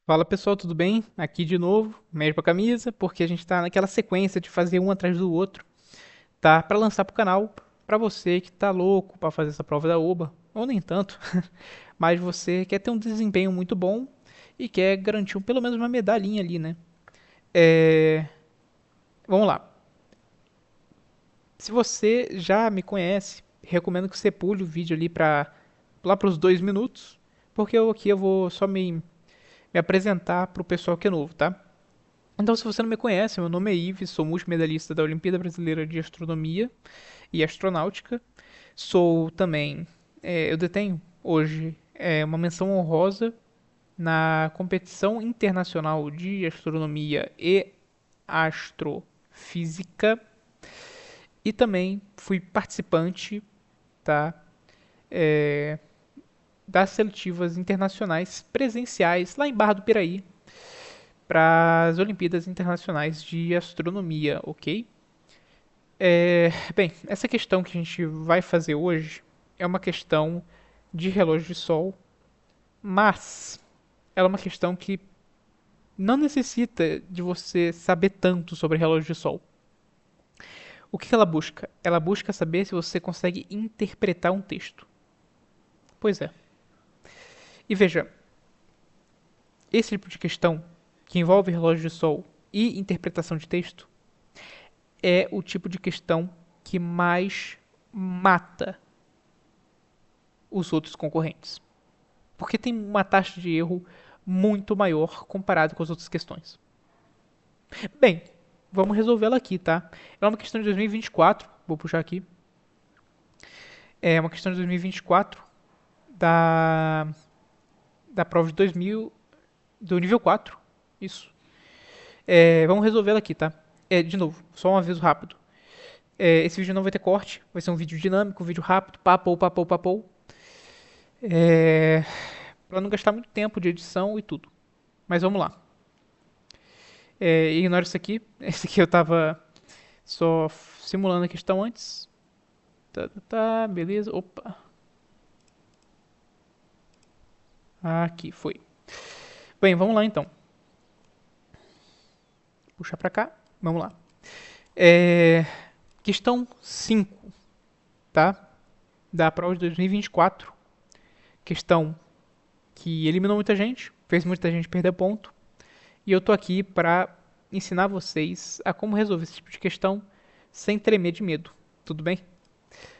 Fala pessoal, tudo bem? Aqui de novo, mesma camisa, porque a gente tá naquela sequência de fazer um atrás do outro, tá? Pra lançar pro canal, pra você que tá louco pra fazer essa prova da OBA, ou nem tanto, mas você quer ter um desempenho muito bom e quer garantir pelo menos uma medalhinha ali, né? É... Vamos lá. Se você já me conhece, recomendo que você pule o vídeo ali pra lá pros 2 minutos, porque aqui eu vou só me apresentar pro pessoal que é novo, tá? Então, se você não me conhece, meu nome é Ives, sou multimedalhista da Olimpíada Brasileira de Astronomia e Astronáutica. Sou também, eu detenho hoje uma menção honrosa na competição internacional de astronomia e astrofísica e também fui participante, tá, é, das seletivas internacionais presenciais lá em Barra do Piraí para as Olimpíadas Internacionais de Astronomia, ok? Bem, essa questão que a gente vai fazer hoje é uma questão de relógio de sol, mas ela é uma questão que não necessita de você saber tanto sobre relógio de sol. O que ela busca? Ela busca saber se você consegue interpretar um texto. Pois é. E veja, esse tipo de questão, que envolve relógio de sol e interpretação de texto, é o tipo de questão que mais mata os outros concorrentes. Porque tem uma taxa de erro muito maior comparado com as outras questões. Bem, vamos resolvê-la aqui, tá? É uma questão de 2024, vou puxar aqui. É uma questão de 2024 da prova de 2000, do nível 4. Isso. Vamos resolvê-la aqui, tá? De novo, só um aviso rápido. Esse vídeo não vai ter corte, vai ser um vídeo dinâmico, um vídeo rápido, papou, papou, papou. Pra não gastar muito tempo de edição e tudo. Mas vamos lá. Ignora isso aqui. Esse aqui eu tava só simulando a questão antes. Tá, beleza. Opa. Aqui, foi. Bem, vamos lá então. Puxar pra cá. Vamos lá. É, Questão 5, tá? Da prova de 2024. Questão que eliminou muita gente, fez muita gente perder ponto. E eu tô aqui pra ensinar vocês a como resolver esse tipo de questão sem tremer de medo. Tudo bem?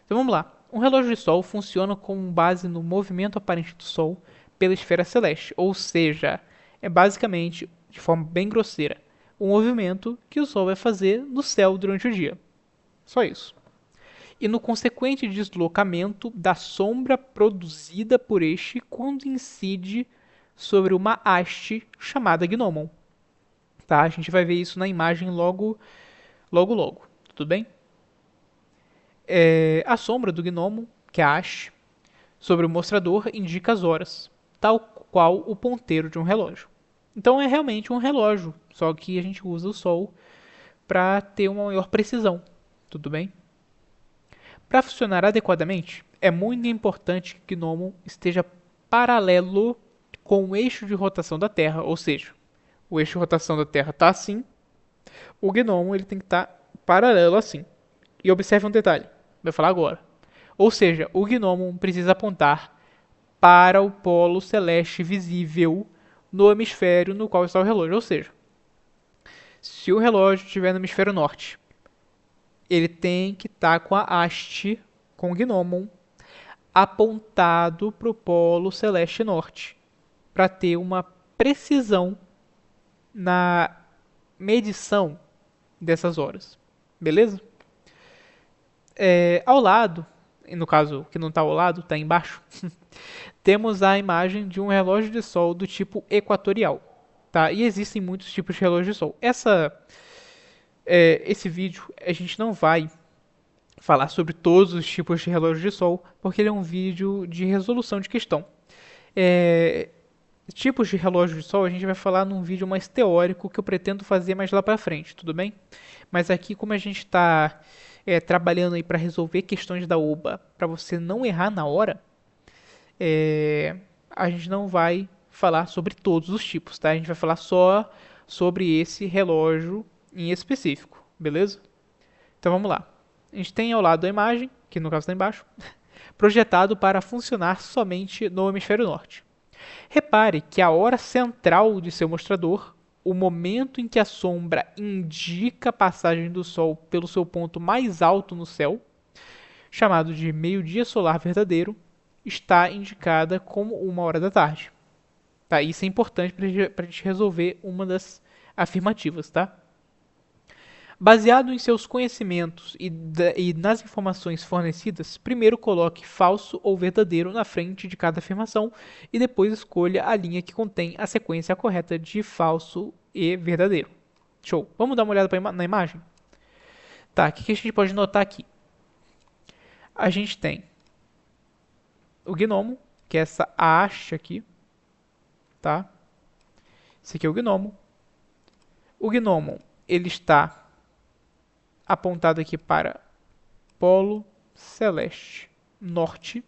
Então vamos lá. Um relógio de Sol funciona com base no movimento aparente do Sol pela esfera celeste, ou seja, é basicamente, de forma bem grosseira, o movimento que o Sol vai fazer no céu durante o dia. Só isso. E no consequente deslocamento da sombra produzida por este quando incide sobre uma haste chamada gnomon. Tá? A gente vai ver isso na imagem logo, logo, logo. Tudo bem? A sombra do gnomo, que é a haste, sobre o mostrador indica as horas, tal qual o ponteiro de um relógio. Então é realmente um relógio, só que a gente usa o sol para ter uma maior precisão. Tudo bem? Para funcionar adequadamente, é muito importante que o gnomo esteja paralelo com o eixo de rotação da Terra, ou seja, o eixo de rotação da Terra está assim, o gnomo ele tem que estar paralelo assim. E observe um detalhe, vai falar agora. Ou seja, o gnomo precisa apontar para o polo celeste visível no hemisfério no qual está o relógio. Ou seja, se o relógio estiver no hemisfério norte, ele tem que estar com a haste, com o gnomon, apontado para o polo celeste norte, para ter uma precisão na medição dessas horas. Beleza? Ao lado, no caso que não está ao lado, está embaixo, temos a imagem de um relógio de sol do tipo equatorial. Tá? E existem muitos tipos de relógio de sol. Esse vídeo a gente não vai falar sobre todos os tipos de relógio de sol, porque ele é um vídeo de resolução de questão. É, Tipos de relógio de sol a gente vai falar num vídeo mais teórico que eu pretendo fazer mais lá para frente, tudo bem? Mas aqui, como a gente está trabalhando aí para resolver questões da OBA, para você não errar na hora, a gente não vai falar sobre todos os tipos, tá? A gente vai falar só sobre esse relógio em específico, beleza? Então vamos lá. A gente tem ao lado a imagem, que no caso está embaixo, projetado para funcionar somente no hemisfério norte. Repare que a hora central de seu mostrador, o momento em que a sombra indica a passagem do Sol pelo seu ponto mais alto no céu, chamado de meio-dia solar verdadeiro, está indicada como 1 hora da tarde. Tá? Isso é importante para a gente resolver uma das afirmativas. Tá? Baseado em seus conhecimentos e nas informações fornecidas, primeiro coloque falso ou verdadeiro na frente de cada afirmação e depois escolha a linha que contém a sequência correta de falso e verdadeiro. Show. Vamos dar uma olhada na imagem? Tá, o que a gente pode notar aqui? A gente tem o gnomo, que é essa haste aqui, tá? Esse aqui é o gnomo. O gnomo, ele está apontado aqui para Polo Celeste Norte,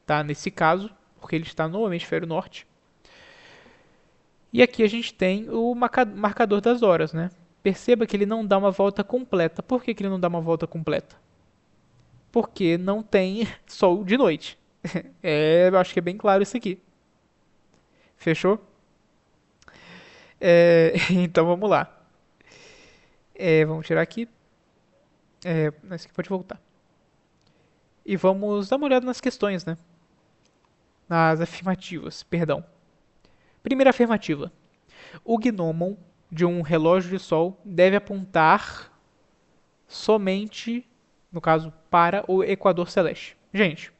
tá? Nesse caso, porque ele está no hemisfério norte. E aqui a gente tem o marcador das horas, né? Perceba que ele não dá uma volta completa. Por que ele não dá uma volta completa? Porque não tem sol de noite. Eu acho que é bem claro isso aqui. Fechou? Então vamos lá. Vamos tirar aqui. Esse aqui pode voltar. E vamos dar uma olhada nas questões, né? Nas afirmativas, perdão. Primeira afirmativa. O gnomon de um relógio de sol deve apontar somente, no caso, para o equador celeste. Gente,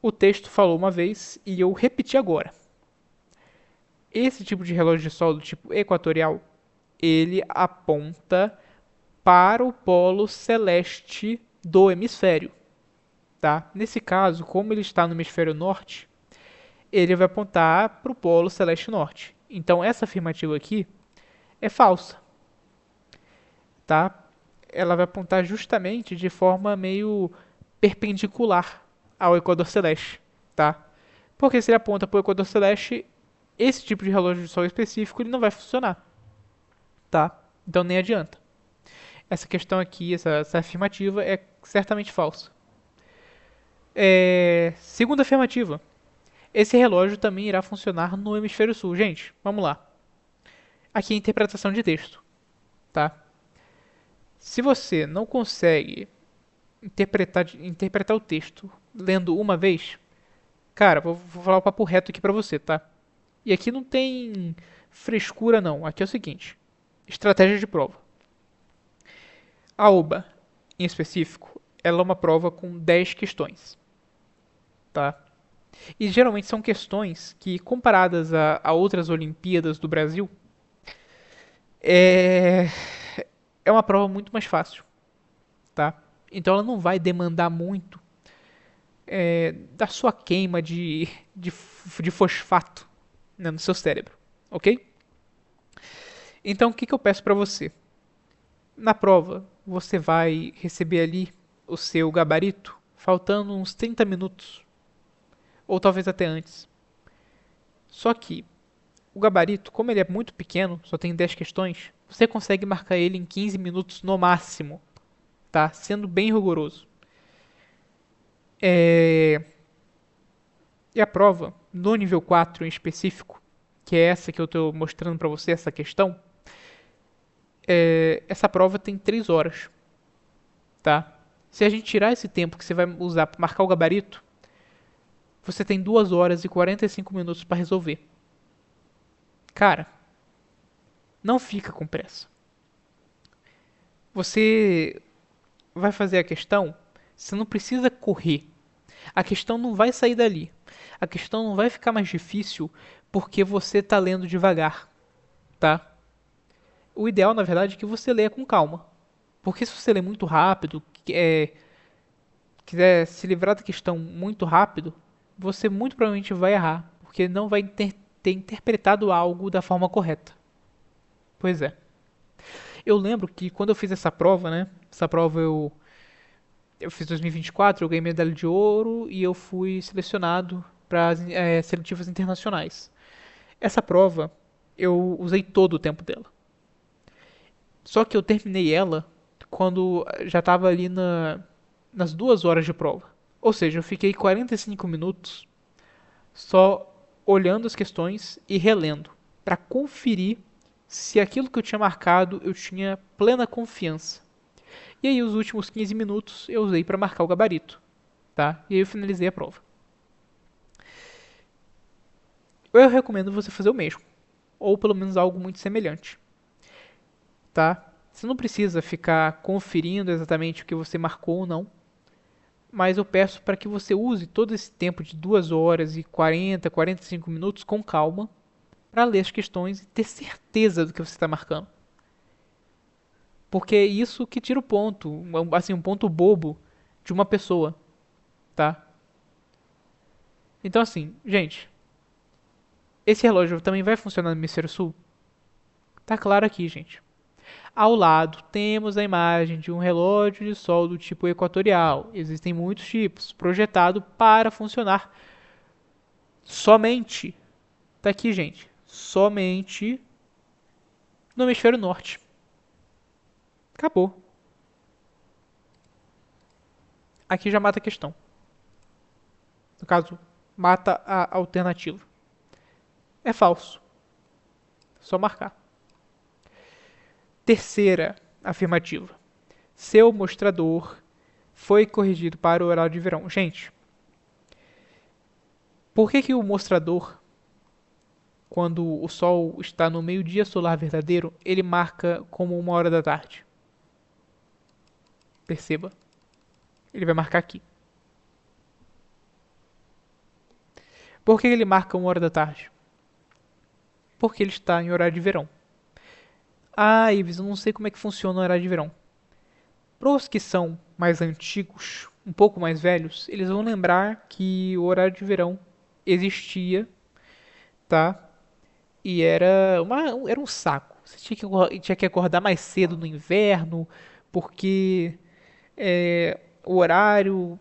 o texto falou uma vez e eu repeti agora. Esse tipo de relógio de sol do tipo equatorial, ele aponta para o polo celeste do hemisfério. Tá? Nesse caso, como ele está no hemisfério norte, ele vai apontar para o polo celeste norte. Então, essa afirmativa aqui é falsa. Tá? Ela vai apontar justamente de forma meio perpendicular ao equador celeste. Tá? Porque se ele aponta para o equador celeste, esse tipo de relógio de sol específico ele não vai funcionar. Tá? Então, nem adianta. Essa questão aqui, essa afirmativa é certamente falsa. Segunda afirmativa. Esse relógio também irá funcionar no hemisfério sul. Gente, vamos lá. Aqui é a interpretação de texto. Tá? Se você não consegue interpretar o texto lendo uma vez, cara, vou falar o papo reto aqui pra você, tá? E aqui não tem frescura não. Aqui é o seguinte. Estratégia de prova. A OBA, em específico, ela é uma prova com 10 questões. Tá? E geralmente são questões que, comparadas a outras Olimpíadas do Brasil, é, é uma prova muito mais fácil. Tá? Então ela não vai demandar muito da sua queima de fosfato, né, no seu cérebro. Ok? Então o que eu peço para você? Na prova, você vai receber ali o seu gabarito faltando uns 30 minutos, ou talvez até antes. Só que o gabarito, como ele é muito pequeno, só tem 10 questões, você consegue marcar ele em 15 minutos no máximo, tá? Sendo bem rigoroso. E a prova, no nível 4 em específico, que é essa que eu estou mostrando para você, essa questão, essa prova tem 3 horas. Tá? Se a gente tirar esse tempo que você vai usar para marcar o gabarito, você tem 2 horas e 45 minutos para resolver. Cara, não fica com pressa. Você vai fazer a questão, você não precisa correr. A questão não vai sair dali. A questão não vai ficar mais difícil porque você está lendo devagar. Tá? O ideal, na verdade, é que você leia com calma. Porque se você ler muito rápido, quiser se livrar da questão muito rápido, você muito provavelmente vai errar, porque não vai ter interpretado algo da forma correta. Pois é. Eu lembro que quando eu fiz essa prova, né? Essa prova eu fiz 2024, eu ganhei medalha de ouro e eu fui selecionado para as seletivas internacionais. Essa prova, eu usei todo o tempo dela. Só que eu terminei ela quando já estava ali nas 2 horas de prova. Ou seja, eu fiquei 45 minutos só olhando as questões e relendo, para conferir se aquilo que eu tinha marcado eu tinha plena confiança. E aí os últimos 15 minutos eu usei para marcar o gabarito, tá? E aí eu finalizei a prova. Eu recomendo você fazer o mesmo, ou pelo menos algo muito semelhante, tá? Você não precisa ficar conferindo exatamente o que você marcou ou não, mas eu peço para que você use todo esse tempo de 2 horas e 40, 45 minutos com calma para ler as questões e ter certeza do que você está marcando. Porque é isso que tira o ponto, assim, um ponto bobo de uma pessoa, tá? Então assim, gente, esse relógio também vai funcionar no hemisfério sul? Tá claro aqui, gente. Ao lado temos a imagem de um relógio de sol do tipo equatorial. Existem muitos tipos, projetado para funcionar somente, tá aqui, gente, somente no hemisfério norte. Acabou. Aqui já mata a questão. No caso, mata a alternativa. É falso. Só marcar. Terceira afirmativa. Seu mostrador foi corrigido para o horário de verão. Gente, por que o mostrador, quando o Sol está no meio-dia solar verdadeiro, ele marca como 1 hora da tarde? Perceba. Ele vai marcar aqui. Por que ele marca 1 hora da tarde? Porque ele está em horário de verão. Ah, Ives, eu não sei como é que funciona o horário de verão. Para os que são mais antigos, um pouco mais velhos, eles vão lembrar que o horário de verão existia, tá? E era um saco. Você tinha que acordar mais cedo no inverno, porque o horário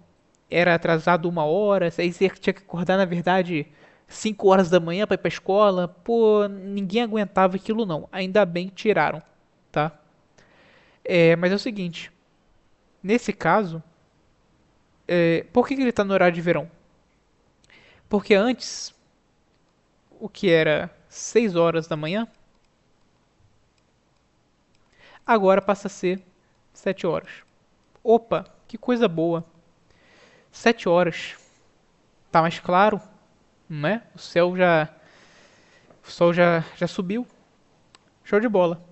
era atrasado 1 hora, aí você tinha que acordar, na verdade, 5 horas da manhã para ir para a escola. Pô, ninguém aguentava aquilo não. Ainda bem que tiraram, tá? Mas é o seguinte, nesse caso, por que ele está no horário de verão? Porque antes, o que era 6 horas da manhã, agora passa a ser 7 horas. Opa, que coisa boa. 7 horas. Tá mais claro, não é? O sol já subiu. Show de bola.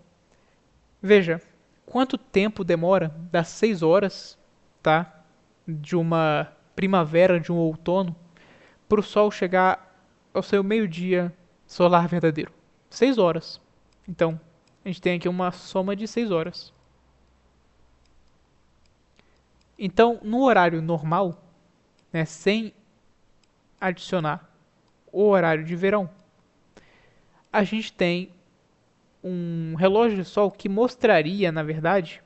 Veja, quanto tempo demora das 6 horas, tá? De uma primavera, de um outono, para o sol chegar ao seu meio-dia solar verdadeiro? 6 horas. Então, a gente tem aqui uma soma de 6 horas. Então, no horário normal, né, sem adicionar o horário de verão, a gente tem um relógio de sol que mostraria, na verdade,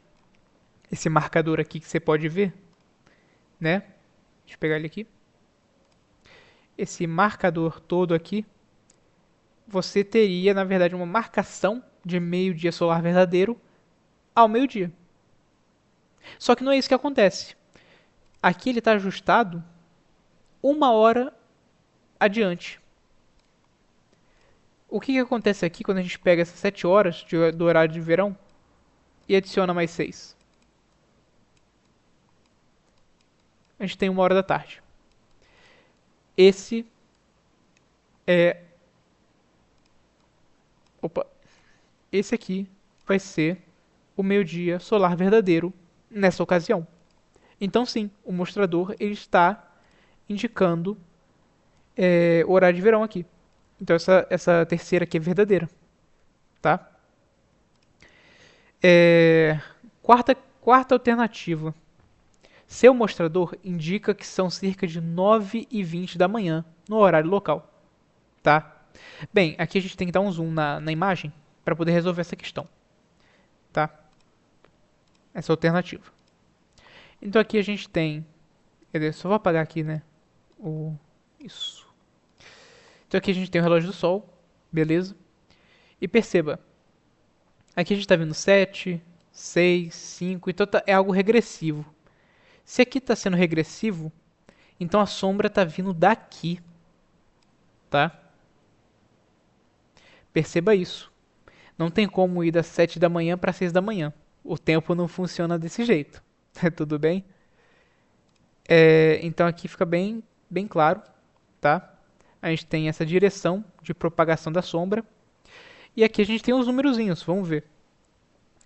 esse marcador aqui que você pode ver, né? Deixa eu pegar ele aqui. Esse marcador todo aqui, você teria, na verdade, uma marcação de meio-dia solar verdadeiro ao meio-dia. Só que não é isso que acontece. Aqui ele está ajustado 1 hora adiante. O que acontece aqui quando a gente pega essas 7 horas do horário de verão e adiciona mais 6? A gente tem 1 hora da tarde. Esse é. Opa! Esse aqui vai ser o meio-dia solar verdadeiro nessa ocasião. Então, sim, o mostrador ele está indicando o horário de verão aqui. Então, essa terceira aqui é verdadeira, tá? É, quarta alternativa. Seu mostrador indica que são cerca de 9h20 da manhã no horário local, tá? Bem, aqui a gente tem que dar um zoom na imagem para poder resolver essa questão, tá? Essa alternativa. Então aqui a gente tem, quer dizer, só vou apagar aqui, né? Isso. Então aqui a gente tem o relógio do sol, beleza? E perceba, aqui a gente está vendo 7, 6, 5, então é algo regressivo. Se aqui está sendo regressivo, então a sombra está vindo daqui, tá? Perceba isso. Não tem como ir das 7 da manhã para 6 da manhã. O tempo não funciona desse jeito. Tudo bem? Então aqui fica bem claro, tá? A gente tem essa direção de propagação da sombra. E aqui a gente tem os numerozinhos, vamos ver.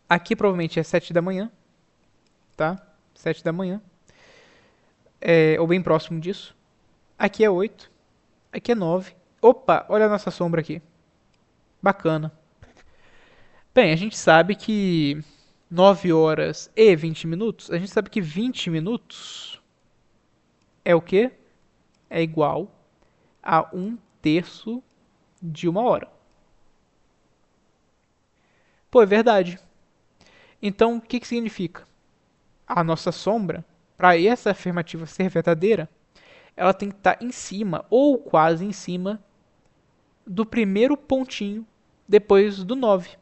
Aqui provavelmente é 7 da manhã, tá? 7 da manhã. Ou bem próximo disso. Aqui é 8. Aqui é 9. Opa, olha a nossa sombra aqui. Bacana. Bem, a gente sabe que 9 horas e 20 minutos, a gente sabe que 20 minutos é o quê? É igual a 1/3 de 1 hora. Pô, é verdade. Então, o que significa? A nossa sombra, para essa afirmativa ser verdadeira, ela tem que estar em cima, ou quase em cima, do primeiro pontinho depois do 9.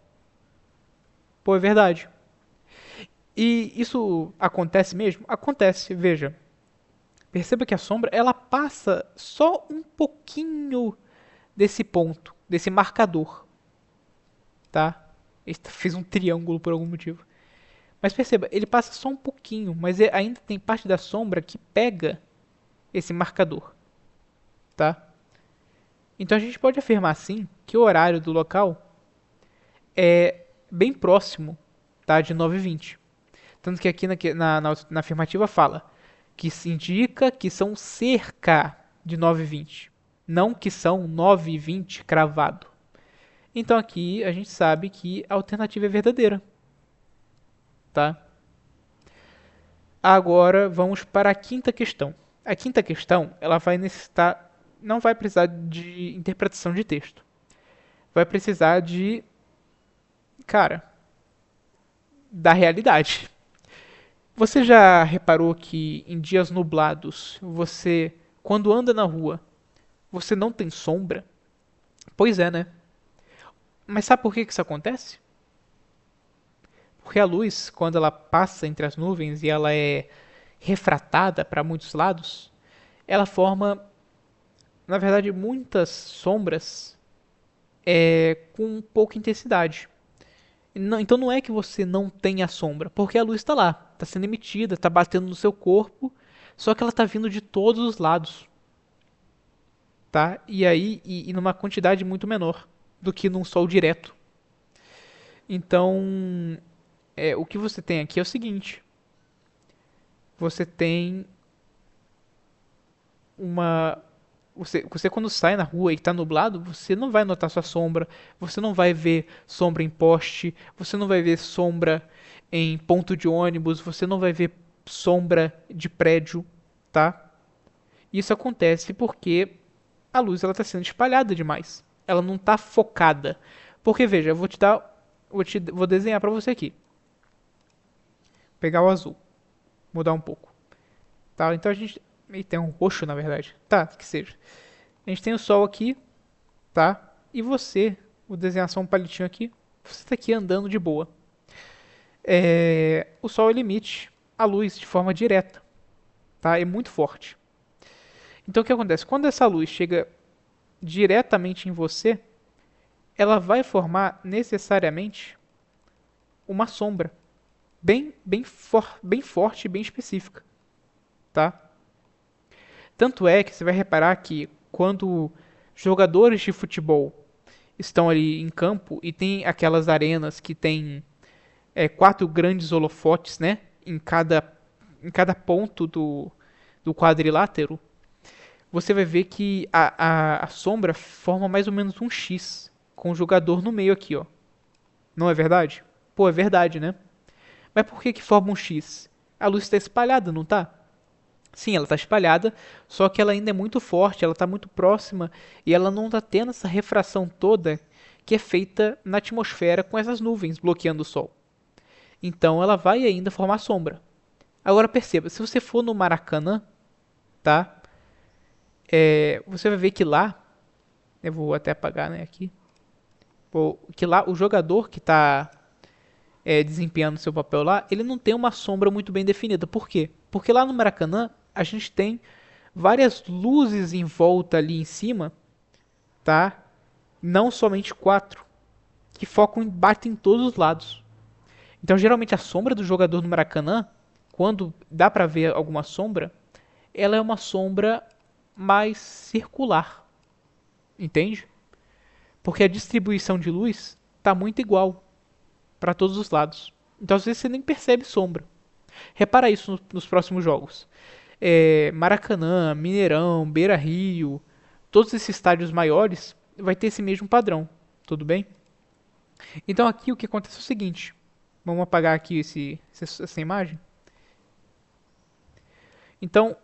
Pô, é verdade. E isso acontece mesmo? Acontece, veja. Perceba que a sombra, ela passa só um pouquinho desse ponto, desse marcador, tá? Fiz um triângulo por algum motivo. Mas perceba, ele passa só um pouquinho, mas ainda tem parte da sombra que pega esse marcador, tá? Então a gente pode afirmar assim que o horário do local é bem próximo, tá, de 9h20. Tanto que aqui na afirmativa fala que se indica que são cerca de 9h20, não que são 9h20 cravado. Então aqui a gente sabe que a alternativa é verdadeira, tá? Agora vamos para a quinta questão. A quinta questão, ela vai necessitar, não vai precisar de interpretação de texto. Vai precisar de, cara, da realidade. Você já reparou que em dias nublados, você, quando anda na rua, você não tem sombra? Pois é, né? Mas sabe por que isso acontece? Porque a luz, quando ela passa entre as nuvens e ela é refratada para muitos lados, ela forma, na verdade, muitas sombras com pouca intensidade. Então não é que você não tenha sombra, porque a luz está lá, está sendo emitida, está batendo no seu corpo, só que ela está vindo de todos os lados, tá? E aí e numa quantidade muito menor do que num sol direto. Então, o que você tem aqui é o seguinte: você tem uma você quando sai na rua e está nublado, você não vai notar sua sombra, você não vai ver sombra em poste, você não vai ver sombra em ponto de ônibus, você não vai ver sombra de prédio, tá? Isso acontece porque a luz ela está sendo espalhada demais. Ela não está focada. Porque veja, eu vou desenhar para você aqui. Pegar o azul, mudar um pouco, tá? Então a gente tem um roxo na verdade, tá? Que seja. A gente tem o sol aqui, tá? E você, vou desenhar só um palitinho aqui. Você está aqui andando de boa. O sol ele emite a luz de forma direta, tá? É muito forte. Então o que acontece? Quando essa luz chega diretamente em você, ela vai formar necessariamente uma sombra bem forte e bem específica, tá? Tanto é que você vai reparar que quando jogadores de futebol estão ali em campo e tem aquelas arenas que tem 4 grandes holofotes, né, em cada ponto do quadrilátero, você vai ver que a sombra forma mais ou menos um X, com o jogador no meio aqui, ó. Não é verdade? Pô, é verdade, né? Mas por que forma um X? A luz está espalhada, não está? Sim, ela está espalhada, só que ela ainda é muito forte, ela está muito próxima e ela não está tendo essa refração toda que é feita na atmosfera com essas nuvens bloqueando o Sol. Então ela vai ainda formar sombra. Agora perceba, se você for no Maracanã, tá? Você vai ver que lá Eu vou até apagar, né, aqui. Que lá o jogador que está desempenhando seu papel lá, ele não tem uma sombra muito bem definida. Por quê? Porque lá no Maracanã a gente tem várias luzes em volta ali em cima, tá? Não somente quatro, que focam e batem em todos os lados. Então, geralmente a sombra do jogador no Maracanã, quando dá pra ver alguma sombra, ela é uma sombra mais circular, entende? Porque a distribuição de luz está muito igual para todos os lados. Então, às vezes você nem percebe sombra. Repara isso nos próximos jogos. Maracanã, Mineirão, Beira-Rio, todos esses estádios maiores vai ter esse mesmo padrão, tudo bem? Então aqui o que acontece é o seguinte, vamos apagar aqui essa imagem. Então,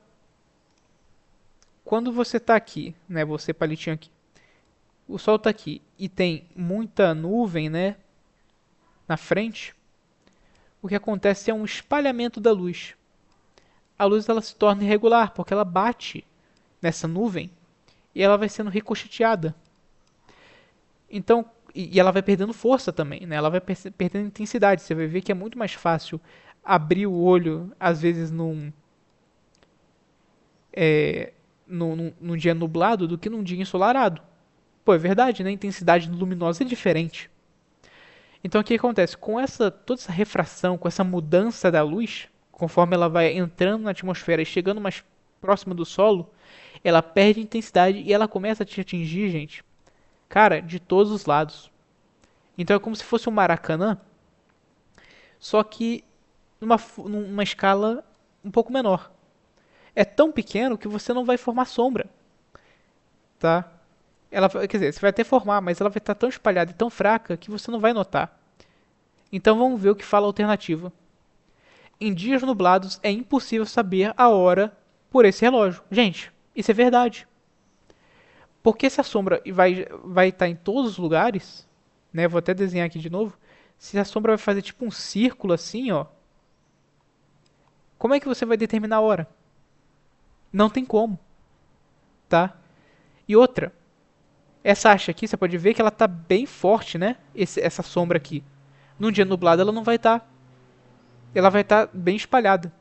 quando você está aqui, né, você palitinho aqui, o sol está aqui e tem muita nuvem, né, na frente, o que acontece é um espalhamento da luz. A luz ela se torna irregular porque ela bate nessa nuvem e ela vai sendo ricocheteada. Então, e ela vai perdendo força também, né? Ela vai perdendo intensidade. Você vai ver que é muito mais fácil abrir o olho, às vezes num dia nublado do que num dia ensolarado. Pô, é verdade, né? A intensidade luminosa é diferente. Então o que acontece? Com toda essa refração, com essa mudança da luz, conforme ela vai entrando na atmosfera e chegando mais próxima do solo, ela perde intensidade e ela começa a te atingir, gente, cara, de todos os lados. Então é como se fosse um Maracanã, só que numa escala um pouco menor. É tão pequeno que você não vai formar sombra, tá? Quer dizer, você vai até formar, mas ela vai estar tão espalhada e tão fraca que você não vai notar. Então vamos ver o que fala a alternativa. Em dias nublados é impossível saber a hora por esse relógio. Gente, isso é verdade. Porque se a sombra vai estar em todos os lugares, né? Vou até desenhar aqui de novo. Se a sombra vai fazer tipo um círculo assim, ó, como é que você vai determinar a hora? Não tem como, tá? E outra, essa haste aqui, você pode ver que ela tá bem forte, né? Essa sombra aqui. Num dia nublado ela não vai estar. Ela vai estar bem espalhada.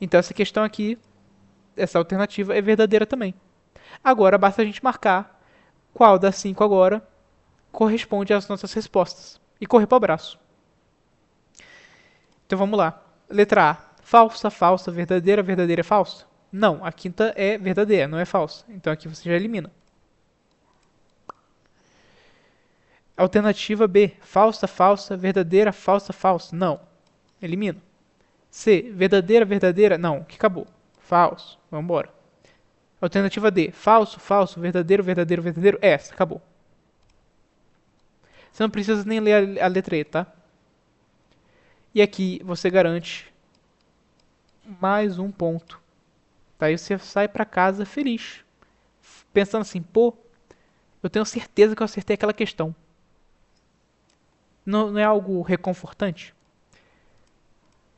Então essa questão aqui, essa alternativa é verdadeira também. Agora basta a gente marcar qual das 5 agora corresponde às nossas respostas. E correr para o abraço. Então vamos lá. Letra A. Falsa, falsa, verdadeira, verdadeira, falsa? Não, a quinta é verdadeira, não é falsa. Então aqui você já elimina. Alternativa B. Falsa, falsa, verdadeira, falsa, falsa? Não. Elimino. C. Verdadeira, verdadeira? Não, que acabou. Falso. Vamos embora. Alternativa D. Falso, falso, verdadeiro, verdadeiro, verdadeiro. Essa, acabou. Você não precisa nem ler a letra E, tá? E aqui você garante mais um ponto. Tá? Aí você sai para casa feliz. Pensando assim, pô, eu tenho certeza que eu acertei aquela questão. Não é algo reconfortante?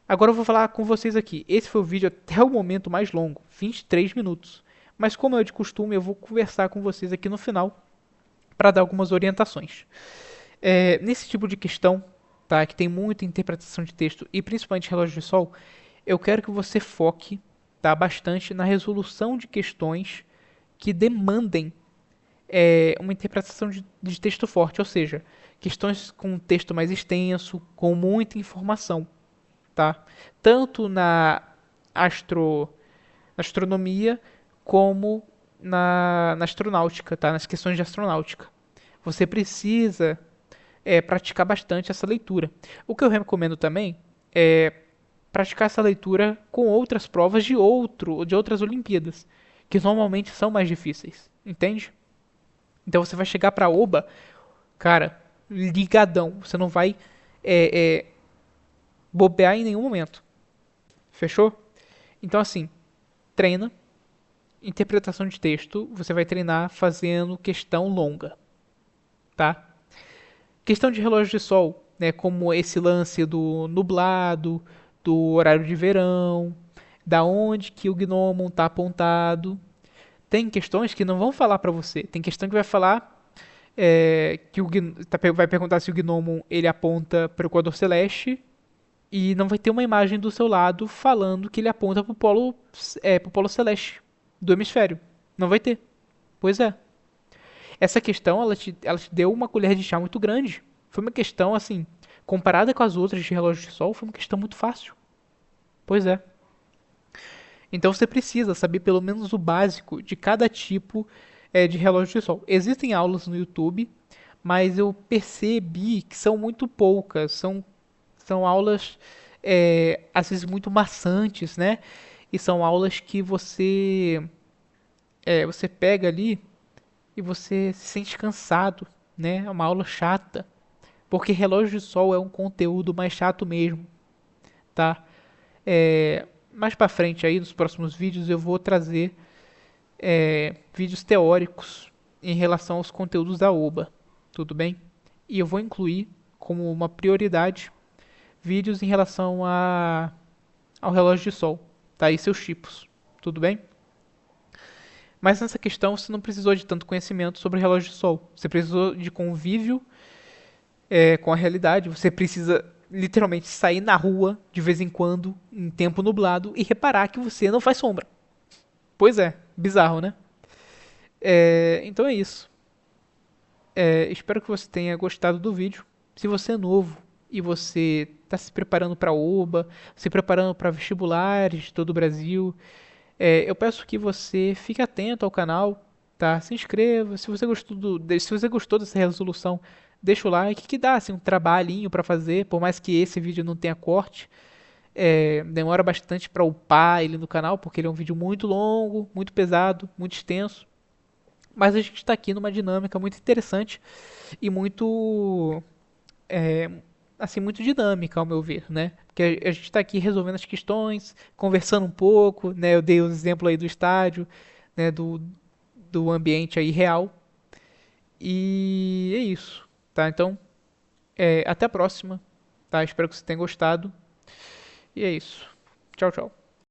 Agora eu vou falar com vocês aqui. Esse foi o vídeo até o momento mais longo, 23 minutos. Mas como é de costume, eu vou conversar com vocês aqui no final para dar algumas orientações. Nesse tipo de questão, tá, que tem muita interpretação de texto e principalmente relógio de sol, eu quero que você foque, tá, bastante na resolução de questões que demandem uma interpretação de texto forte, ou seja, questões com um texto mais extenso, com muita informação, tá? Tanto astronomia como na astronáutica, tá? Nas questões de astronáutica. Você precisa praticar bastante essa leitura. O que eu recomendo também é praticar essa leitura com outras provas de outras Olimpíadas, que normalmente são mais difíceis, entende? Então você vai chegar para a OBA, cara, ligadão. Você não vai bobear em nenhum momento. Fechou? Então assim, treina. Interpretação de texto, você vai treinar fazendo questão longa, tá? Questão de relógio de sol, né, como esse lance do nublado, do horário de verão, da onde que o gnomon está apontado. tem questões que não vão falar para você. Tem questão que vai falar que vai perguntar se o gnomo ele aponta para o Equador Celeste e não vai ter uma imagem do seu lado falando que ele aponta pro polo celeste do hemisfério. Não vai ter. Pois é. Essa questão ela te deu uma colher de chá muito grande. Foi uma questão assim, comparada com as outras de relógio de sol, foi uma questão muito fácil. Pois é. Então você precisa saber pelo menos o básico de cada tipo de relógio de sol. Existem aulas no YouTube, mas eu percebi que são muito poucas. São aulas, às vezes, muito maçantes, né? E são aulas que você pega ali e você se sente cansado, né? É uma aula chata. Porque relógio de sol é um conteúdo mais chato mesmo, tá? Mais pra frente aí, nos próximos vídeos, eu vou trazer vídeos teóricos em relação aos conteúdos da OBA, tudo bem? E eu vou incluir como uma prioridade vídeos em relação ao relógio de sol, tá? E seus tipos, tudo bem? Mas nessa questão você não precisou de tanto conhecimento sobre o relógio de sol. Você precisou de convívio com a realidade. Você precisa literalmente sair na rua de vez em quando, em tempo nublado, e reparar que você não faz sombra. Pois é, bizarro, né? Então é isso. Espero que você tenha gostado do vídeo. Se você é novo e você está se preparando para a OBA, se preparando para vestibulares de todo o Brasil, eu peço que você fique atento ao canal, tá? Se inscreva. Se você gostou dessa resolução, deixa o like, que dá assim, um trabalhinho para fazer, por mais que esse vídeo não tenha corte. Demora bastante para upar ele no canal, porque ele é um vídeo muito longo, muito pesado, muito extenso. Mas a gente está aqui numa dinâmica muito interessante e muito, é, assim, muito dinâmica, ao meu ver, né? Porque a gente está aqui resolvendo as questões, conversando um pouco, né? Eu dei o exemplo aí do estádio, né? Do ambiente aí real. E é isso, tá? Então, até a próxima, tá? Espero que você tenha gostado. E é isso. Tchau, tchau.